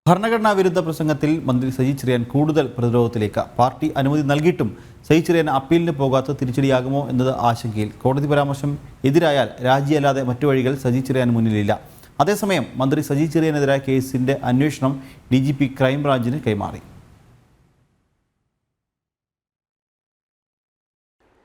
ഭരണഘടനാ വിരുദ്ധ പ്രസംഗത്തിൽ മന്ത്രി സജി ചെറിയാൻ കൂടുതൽ പ്രതിരോധത്തിലേക്ക്. പാർട്ടി അനുമതി നൽകിയിട്ടും സജി ചെറിയാൻ അപ്പീലിന് പോകാത്ത തിരിച്ചടിയാകുമോ എന്നത് ആശങ്കയിൽ. കോടതി പരാമർശം എതിരായാൽ രാജിയല്ലാതെ മറ്റു വഴികൾ സജി ചെറിയാൻ മുന്നിലില്ല. അതേസമയം മന്ത്രി സജി ചെറിയാനെതിരായ കേസിന്റെ അന്വേഷണം DGP ക്രൈംബ്രാഞ്ചിന് കൈമാറി.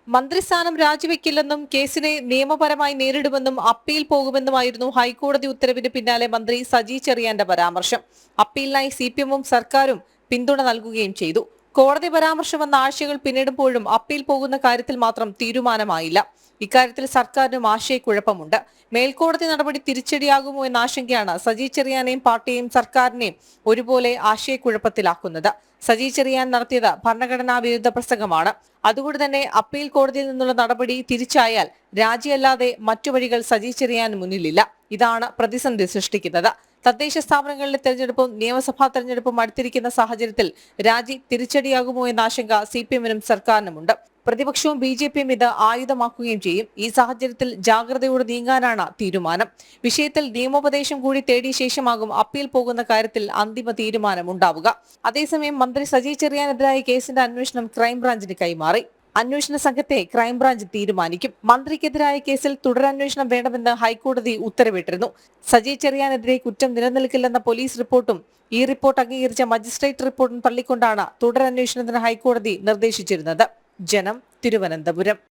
മന്ത്രിസ്ഥാനം രാജിവെക്കില്ലെന്നും കേസിനെ നിയമപരമായി നേരിടുമെന്നും അപ്പീൽ പോകുമെന്നുമായിരുന്നു ഹൈക്കോടതി ഉത്തരവിന് പിന്നാലെ മന്ത്രി സജി ചെറിയാന്റെ പരാമർശം. അപ്പീലിനായി CPM-ഉം സർക്കാരും പിന്തുണ നൽകുകയും ചെയ്തു. കോടതി പരാമർശം വന്ന ആഴ്ചകൾ പിന്നിടുമ്പോഴും അപ്പീൽ പോകുന്ന കാര്യത്തിൽ മാത്രം തീരുമാനമായില്ല. ഇക്കാര്യത്തിൽ സർക്കാരിനും ആശയക്കുഴപ്പമുണ്ട്. മേൽക്കോടതി നടപടി തിരിച്ചടിയാകുമോ എന്ന ആശങ്കയാണ് സജി ചെറിയാനെയും പാർട്ടിയെയും സർക്കാരിനെയും ഒരുപോലെ ആശയക്കുഴപ്പത്തിലാക്കുന്നത്. സജി ചെറിയാൻ നടത്തിയത് ഭരണഘടനാ വിരുദ്ധ പ്രസംഗമാണ്. അതുകൊണ്ട് തന്നെ അപ്പീൽ കോടതിയിൽ നിന്നുള്ള നടപടി തിരിച്ചായാൽ രാജിയല്ലാതെ മറ്റു വഴികൾ സജി ചെറിയാൻ മുന്നിലില്ല. ഇതാണ് പ്രതിസന്ധി സൃഷ്ടിക്കുന്നത്. തദ്ദേശ സ്ഥാപനങ്ങളിലെ തെരഞ്ഞെടുപ്പും നിയമസഭാ തെരഞ്ഞെടുപ്പും അടുത്തിരിക്കുന്ന സാഹചര്യത്തിൽ രാജി തിരിച്ചടിയാകുമോ എന്ന ആശങ്ക CPM-നും സർക്കാരിനുമുണ്ട്. പ്രതിപക്ഷവും BJP-യും ഇത് ആയുധമാക്കുകയും ചെയ്യും. ഈ സാഹചര്യത്തിൽ ജാഗ്രതയോടെ നീങ്ങാനാണ് തീരുമാനം. വിഷയത്തിൽ നിയമോപദേശം കൂടി തേടിയ ശേഷമാകും അപ്പീൽ പോകുന്ന കാര്യത്തിൽ അന്തിമ തീരുമാനമുണ്ടാവുക. അതേസമയം മന്ത്രി സജി ചെറിയാനെതിരായ കേസിന്റെ അന്വേഷണം ക്രൈംബ്രാഞ്ചിന് കൈമാറി. അന്വേഷണ സംഘത്തെ ക്രൈംബ്രാഞ്ച് തീരുമാനിക്കും. മന്ത്രിക്കെതിരായ കേസിൽ തുടരന്വേഷണം വേണമെന്ന് ഹൈക്കോടതി ഉത്തരവിട്ടിരുന്നു. സജി ചെറിയാനെതിരെ കുറ്റം നിലനിൽക്കില്ലെന്ന പോലീസ് റിപ്പോർട്ടും ഈ റിപ്പോർട്ട് അംഗീകരിച്ച മജിസ്ട്രേറ്റ് റിപ്പോർട്ടും തള്ളിക്കൊണ്ടാണ് തുടരന്വേഷണത്തിന് ഹൈക്കോടതി നിർദ്ദേശിച്ചിരുന്നത്. ജനം, തിരുവനന്തപുരം.